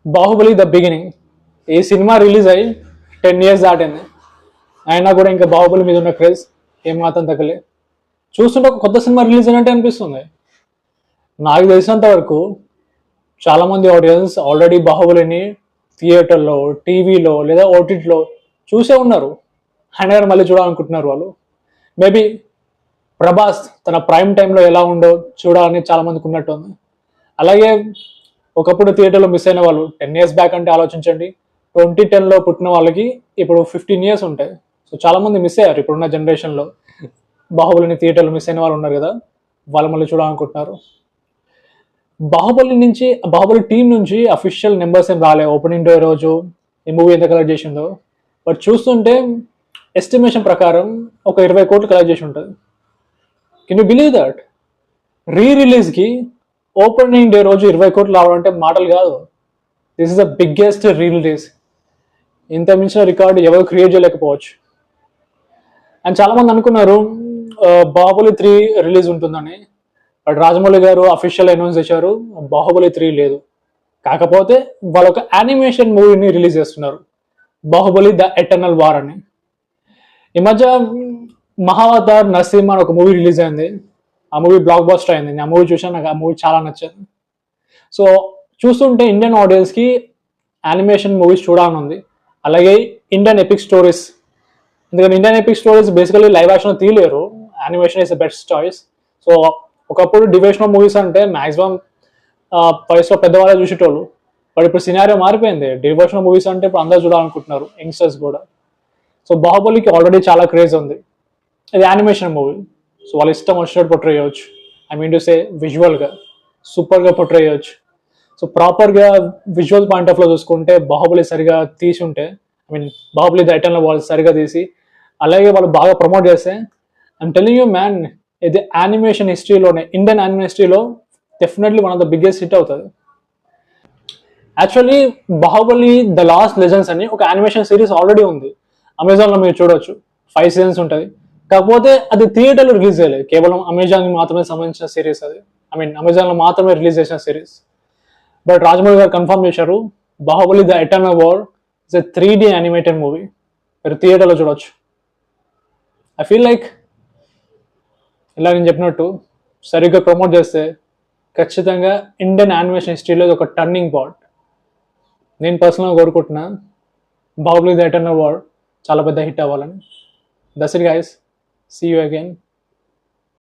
Baahubali the beginning ఈ cinema release అయ్యి 10 years దాటింది. అయినా కూడా ఇంకా బాహుబలి మీద ఉన్న క్రేజ్ ఏమాత్రం తగ్గలే. చూస్తుంటే ఒక కొత్త సినిమా రిలీజ్ అయినట్టే అనిపిస్తుంది. నాకు తెలిసినంత వరకు చాలామంది ఆడియన్స్ ఆల్రెడీ బాహుబలిని థియేటర్లో, టీవీలో లేదా ఓటీటీలో చూసే ఉన్నారు. అయినా కానీ మళ్ళీ చూడాలనుకుంటున్నారు వాళ్ళు. మేబీ ప్రభాస్ తన ప్రైమ్ టైంలో ఎలా ఉండో చూడాలని చాలామందికి ఉన్నట్టుంది. అలాగే ఒకప్పుడు థియేటర్లో మిస్ అయిన వాళ్ళు 10 years బ్యాక్ అంటే ఆలోచించండి. 2010లో పుట్టిన వాళ్ళకి ఇప్పుడు 15 years ఉంటాయి. సో చాలామంది మిస్ అయ్యారు ఇప్పుడున్న జనరేషన్లో. బాహుబలిని థియేటర్లో మిస్ అయిన వాళ్ళు ఉన్నారు కదా, వాళ్ళు మళ్ళీ చూడాలనుకుంటున్నారు. బాహుబలి టీం నుంచి అఫీషియల్ నెంబర్స్ ఏం రాలే ఓపెనింగ్ డే రోజు ఈ మూవీ ఎంత కలెక్ట్ చేసిందో. బట్ చూస్తుంటే ఎస్టిమేషన్ ప్రకారం ఒక 20 కోట్లు కలెక్ట్ చేసి ఉంటుంది. Can you believe that? రిలీజ్కి ఓపెనింగ్ డే రోజు 20 కోట్లు రావాలంటే మాటలు కాదు. This is the biggest release. ఇంత మించిన రికార్డు ఎవరు క్రియేట్ చేయలేకపోవచ్చు. అండ్ చాలామంది అనుకున్నారు బాహుబలి 3 రిలీజ్ ఉంటుందని. బట్ రాజమౌళి గారు అఫీషియల్ అనౌన్స్ చేశారు బాహుబలి 3 లేదు. కాకపోతే వాళ్ళు ఒక యానిమేషన్ మూవీని రిలీజ్ చేస్తున్నారు, బాహుబలి ద ఎటర్నల్ వార్ అని. ఈ మధ్య మహావతార్ నరసింహ అని ఒక మూవీ రిలీజ్ అయింది. ఆ మూవీ బ్లాక్ బస్టర్ అయింది. నేను ఆ మూవీ చూసాను, నాకు ఆ మూవీ చాలా నచ్చింది. సో చూస్తుంటే ఇండియన్ ఆడియన్స్కి యానిమేషన్ మూవీస్ చూడాలని ఉంది. అలాగే ఇండియన్ ఎపిక్ స్టోరీస్, ఎందుకంటే Indian epic stories basically live action తీయలేరు, animation is the best choice. So ఒకప్పుడు డివోషనల్ మూవీస్ అంటే మ్యాక్సిమం వయసులో పెద్దవాళ్ళే చూసేటోళ్ళు. బట్ ఇప్పుడు సినారియో మారిపోయింది. డివోషనల్ మూవీస్ అంటే ఇప్పుడు అందరూ చూడాలనుకుంటున్నారు, యంగ్స్టర్స్ కూడా. సో బాహుబలికి ఆల్రెడీ చాలా క్రేజ్ ఉంది. ఇది యానిమేషన్ మూవీ, సో వాళ్ళ ఇష్టం వచ్చినట్టు పొట్రే చేయవచ్చు. ఐ మీన్ టు సే విజువల్గా సూపర్గా పొట్రే చేయవచ్చు. సో ప్రాపర్గా విజువల్ పాయింట్ ఆఫ్ లో చూసుకుంటే బాహుబలి సరిగా తీసి ఉంటే, I mean Baahubali the eternal వాళ్ళు సరిగా తీసి అలాగే వాళ్ళు బాగా ప్రమోట్ చేస్తే, ఐఎమ్ టెలింగ్ యూ మ్యాన్, ఇది యానిమేషన్ హిస్టరీలోనే, ఇండియన్ యానిమేషన్ హిస్టరీలో definitely one of the biggest hit అవుతుంది. Actually Baahubali the last legends అని ఒక యానిమేషన్ సిరీస్ ఆల్రెడీ ఉంది, అమెజాన్లో మీరు చూడొచ్చు. 5 seasons ఉంటుంది. కాకపోతే అది థియేటర్లో రిలీజ్ చేయలేదు, కేవలం అమెజాన్కి మాత్రమే సంబంధించిన సిరీస్ అది. ఐ మీన్ అమెజాన్లో మాత్రమే రిలీజ్ చేసిన సిరీస్. బట్ రాజమౌళి గారు కన్ఫర్మ్ చేశారు Baahubali the eternal war is a 3D animated movie, మీరు థియేటర్లో చూడొచ్చు. ఐ ఫీల్ లైక్ ఇలా నేను చెప్పినట్టు సరిగ్గా ప్రమోట్ చేస్తే ఖచ్చితంగా ఇండియన్ యానిమేషన్ హిస్టరీలో ఒక టర్నింగ్ పాయింట్. నేను పర్సనల్గా కోరుకుంటున్నా బాహుబలి ద ఎటర్నల్ వార్ చాలా పెద్ద హిట్ అవ్వాలని. That's it guys, see you again.